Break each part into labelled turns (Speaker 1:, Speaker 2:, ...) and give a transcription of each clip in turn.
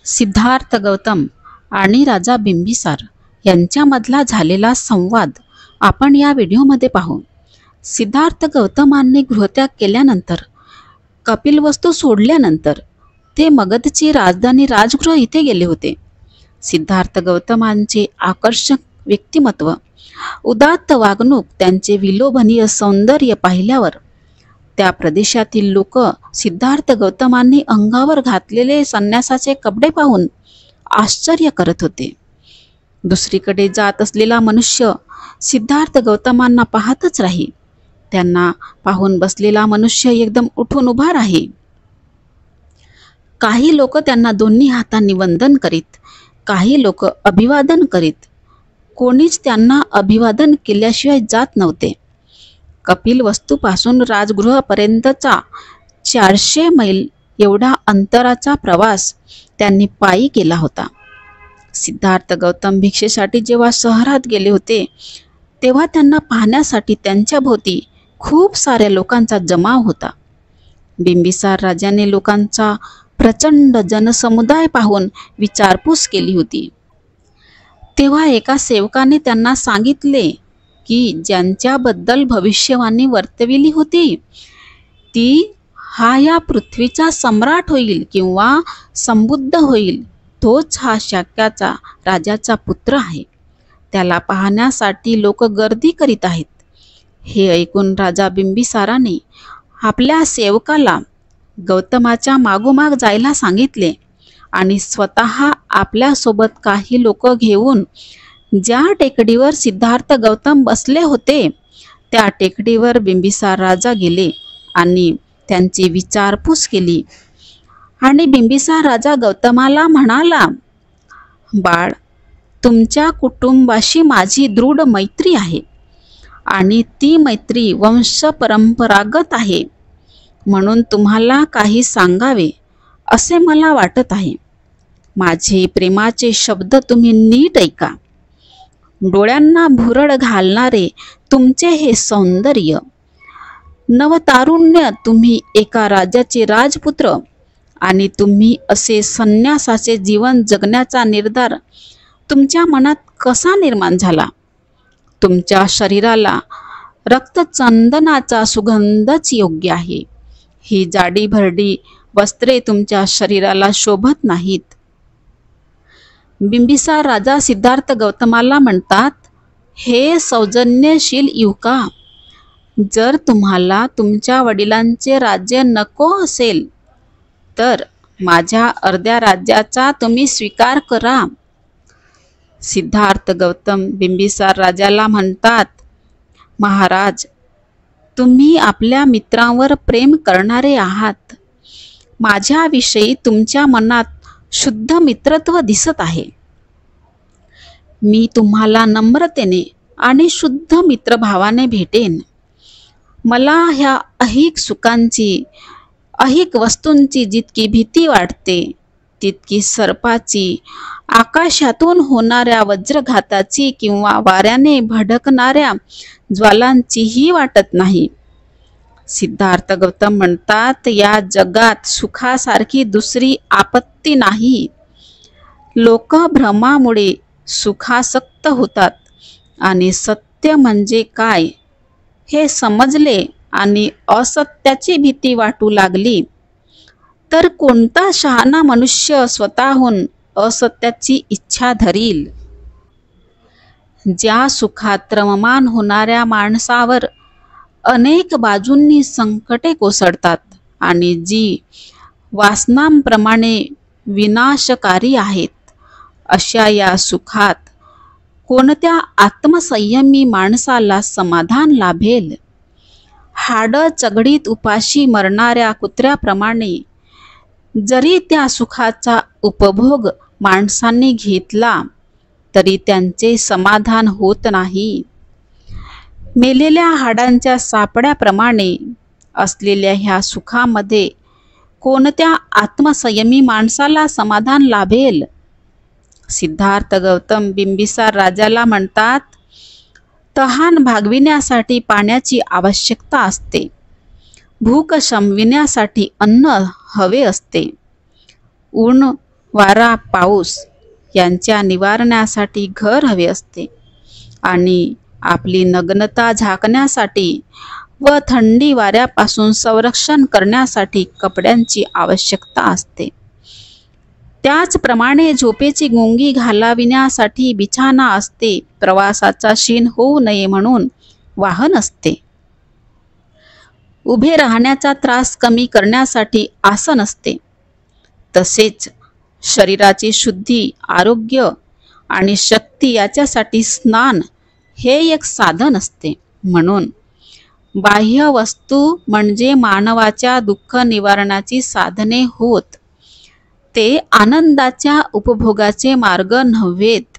Speaker 1: सिद्धार्थ गौतम आणि राजा बिंबिसार यांच्यामधला झालेला संवाद आपण या व्हिडिओमध्ये पाहू. सिद्धार्थ गौतमांनी गृहत्याग केल्यानंतर, कपिलवस्तू सोडल्यानंतर ते मगधची राजधानी राजगृह इथे गेले होते. सिद्धार्थ गौतमांचे आकर्षक व्यक्तिमत्व, उदात्त वागणूक, त्यांचे विलोभनीय सौंदर्य पाहिल्यावर त्या प्रदेशातील लोक सिद्धार्थ गौतमांनी अंगावर घातलेले संन्यासाचे कपडे पाहून आश्चर्य करत होते. दुसरीकडे जात असलेला मनुष्य सिद्धार्थ गौतमांना पाहतच राही. त्यांना पाहून बसलेला मनुष्य एकदम उठून उभा राही. काही लोक त्यांना दोन्ही हातांनी वंदन करीत, काही लोक अभिवादन करीत. कोणीच त्यांना अभिवादन केल्याशिवाय जात नव्हते. कपिलवस्तूपासून राजगृहापर्यंतचा 400 मैल एवढा अंतराचा प्रवास त्यांनी पायी केला होता. सिद्धार्थ गौतम भिक्षेसाठी जेव्हा शहरात गेले होते, तेव्हा त्यांना पाहण्यासाठी त्यांच्या भोवती खूप साऱ्या लोकांचा जमाव होता. बिंबिसार राजाने लोकांचा प्रचंड जनसमुदाय पाहून विचारपूस केली होती. तेव्हा एका सेवकाने त्यांना सांगितले की ज्यांच्याबद्दल भविष्यवाणी वर्तविली होती ती हा या पृथ्वीचा सम्राट होईल किंवा संबुद्ध होईल, तोच हा शाक्याचा राजाचा पुत्र आहे. त्याला पाहण्यासाठी लोक गर्दी करीत आहेत. हे ऐकून राजा बिंबिसाराने आपल्या सेवकाला गौतमाच्या मागोमाग जायला सांगितले आणि स्वतः आपल्यासोबत काही लोक घेऊन ज्या टेकडीवर सिद्धार्थ गौतम बसले होते त्या टेकडीवर बिंबिसार राजा गेले आणि त्यांची विचारपूस केली. आणि बिंबिसार राजा गौतमाला म्हणाला, बाळ, तुमच्या कुटुंबाशी माझी दृढ मैत्री आहे आणि ती मैत्री वंशपरंपरागत आहे, म्हणून तुम्हाला काही सांगावे असे मला वाटत आहे. माझे प्रेमाचे शब्द तुम्ही नीट ऐका. डोळ्यांना भुरळ घालणारे तुमचे हे सौंदर्य, नवतारुण्य, तुम्ही एका राजाचे राजपुत्र आणि तुम्ही असे संन्यासाचे जीवन जगण्याचा निर्धार तुमच्या मनात कसा निर्माण झाला? तुमच्या शरीराला रक्तचंदनाचा सुगंधच योग्य आहे. ही जाडी भरडी वस्त्रे तुमच्या शरीराला शोभत नाहीत. बिंबिसार राजा सिद्धार्थ गौतमाला म्हणतात, हे सौजन्यशील युवका, जर तुम्हाला तुमच्या वडिलांचे राज्य नको असेल तर माझ्या अर्ध्या राज्याचा तुम्ही स्वीकार करा. सिद्धार्थ गौतम बिंबिसार राजाला म्हणतात, महाराज, तुम्ही आपल्या मित्रांवर प्रेम करणारे आहात. माझ्याविषयी तुमच्या मनात शुद्ध मित्रत्व दिसत आहे. मी तुम्हाला नम्रतेने आणि शुद्ध मित्रभावाने भेटेन. मला ह्या अहिक सुखांची, अहिक वस्तूंची जितकी भीती वाटते तितकी सर्पाची, आकाशातून होणाऱ्या वज्रघाताची किंवा वाऱ्याने भडकणाऱ्या ज्वालांचीही वाटत नाही. सिद्धार्थ गौतम म्हणतात, या जगात सुखासारखी दुसरी आपत्ती नाही. लोक भ्रमामुळे सुखासक्त होतात आणि सत्य म्हणजे काय हे समजले आणि असत्याची भीती वाटू लागली तर कोणता शहाणा मनुष्य स्वतःहून असत्याची इच्छा धरील? ज्या सुखात रममान होणाऱ्या माणसावर अनेक बाजूंनी संकटे कोसळतात आणि जी वासनांप्रमाणे विनाशकारी आहेत, अशा या सुखात कोणत्या आत्मसंयमी माणसाला समाधान लाभेल? हाड चघळीत उपाशी मरणाऱ्या कुत्र्याप्रमाणे जरी त्या सुखाचा उपभोग माणसांनी घेतला तरी त्यांचे समाधान होत नाही. मेलेल्या हाडांच्या सापड्याप्रमाणे असलेल्या ह्या सुखामध्ये कोणत्या आत्मसंयमी माणसाला समाधान लाभेल? सिद्धार्थ गौतम बिंबिसार राजाला म्हणतात, तहान भागविण्यासाठी पाण्याची आवश्यकता असते. भूक शमविण्यासाठी अन्न हवे असते. ऊन वारा, पाऊस यांच्या निवारण्यासाठी घर हवे असते आणि आपली नग्नता झाकण्यासाठी व थंडी वाऱ्यापासून संरक्षण करण्यासाठी कपड्यांची आवश्यकता असते. त्याचप्रमाणे झोपेची गुंगी घालाविण्यासाठी बिछाना असते. प्रवासाचा शीण होऊ नये म्हणून वाहन असते. उभे राहण्याचा त्रास कमी करण्यासाठी आसन असते. तसेच शरीराची शुद्धी, आरोग्य आणि शक्ती याच्यासाठी स्नान हे एक साधन असते. म्हणून बाह्य वस्तू म्हणजे मानवाच्या दुःख निवारणाची साधने होत. ते आनंदाच्या उपभोगाचे मार्ग नव्हेत,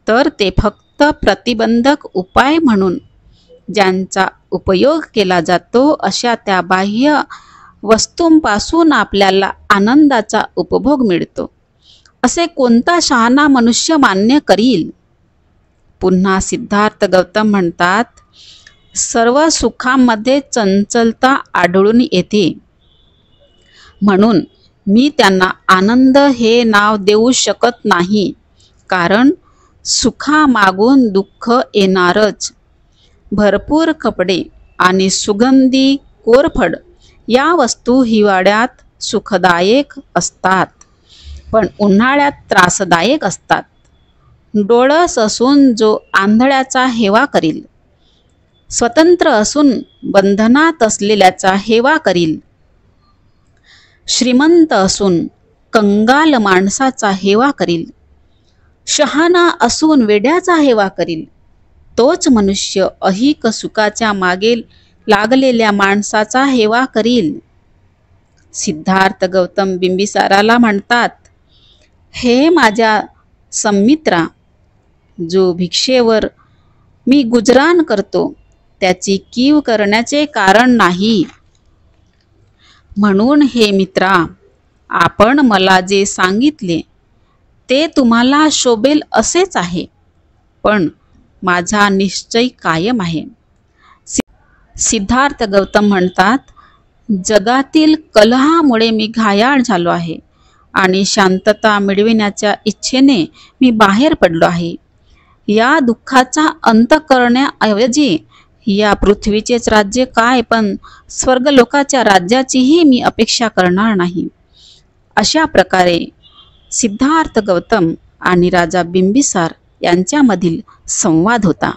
Speaker 1: तर ते फक्त प्रतिबंधक उपाय म्हणून ज्यांचा उपयोग केला जातो अशा त्या बाह्य वस्तूंपासून आपल्याला आनंदाचा उपभोग मिळतो, असे कोणता शहाणा मनुष्य मान्य करील? पुन्हा सिद्धार्थ गौतम म्हणतात, सर्व सुखांमध्ये चंचलता आढळून येते. म्हणून मी त्यांना आनंद हे नाव देऊ शकत नाही, कारण सुखामागून दुःख येणारच. भरपूर कपडे आणि सुगंधी कोरफड या वस्तू हिवाळ्यात सुखदायक असतात, पण उन्हाळ्यात त्रासदायक असतात. डोळस असून जो आंधळ्याचा हेवा करील, स्वतंत्र असून बंधनात असलेल्याचा हेवा करील, श्रीमंत असून कंगाल माणसाचा हेवा करील, शहाणा असून वेड्याचा हेवा करील, तोच मनुष्य अहिक सुखाच्या मागे लागलेल्या माणसाचा हेवा करील. सिद्धार्थ गौतम बिंबिसाराला म्हणतात, हे माझ्या संमित्रा, जो भिक्षेवर मी गुजराण करतो त्याची कीव करण्याचे कारण नाही. म्हणून हे मित्रा, आपण मला जे सांगितले ते तुम्हाला शोभेल असेच आहे, पण माझा निश्चय कायम आहे. सिद्धार्थ गौतम म्हणतात, जगातील कलहामुळे मी घायाळ झालो आहे आणि शांतता मिळविण्याच्या इच्छेने मी बाहेर पडलो आहे. या दुःखाचा अंत करण्याऐवजी या पृथ्वीचेच राज्य काय, पण स्वर्गलोकाच्या राज्याचीही मी अपेक्षा करणार नाही. अशा प्रकारे सिद्धार्थ गौतम आणि राजा बिंबिसार यांच्यामधील संवाद होता.